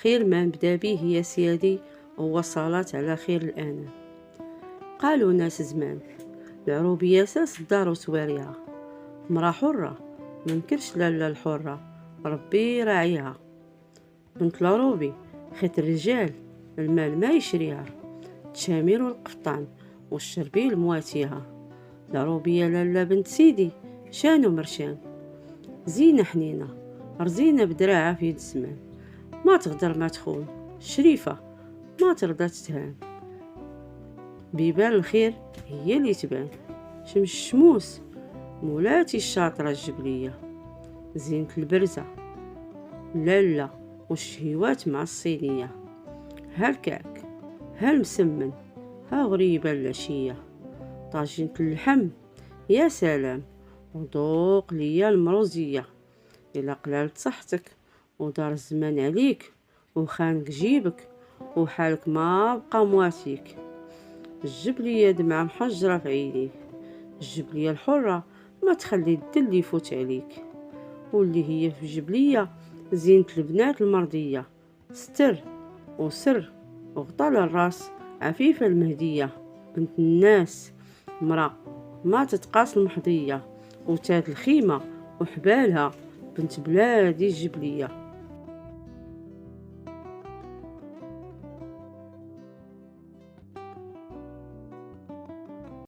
خير ما نبدا به يا سيادي هو الصلاة على خير الأنام. قالوا ناس زمان العروبية ساس الدار وسواريها، مرا حرة منكرش لالا الحرة ربي راعيها. بنت العروبي خيط الرجال المال ما يشريها، التشامير والقفطان والشربيل مواتيها. العروبية لالا بنت سيدي شانو مرشان، زينة حنينة رزينة بدراعها في يد الزمان، ما تغدر ما تخون شريفة ما ترضى تتهان. بيبان الخير هي اللي تبان، شمس الشموس مولاتي الشاطرة الجبلية، زينة البرزة لالا والشهيوات مع الصينية. هالكعك هالمسمن ها غريبة العشية، طاجينة اللحم يا سلام وذوق ليا المروزية. إلا قلالت صحتك ودار الزمان عليك وخانك جيبك وحالك ما بقى مواتيك، الجبلية دمعة محجرة في عينيك، الجبلية الحرة ما تخلي الدل يفوت عليك، واللي هي في الجبلية زينة البنات المرضية، ستر وسر وغطال الراس عفيفة المهدية. بنت الناس مرا ما تتقاس المحضية، وتاد الخيمة وحبالها بنت بلادي الجبلية.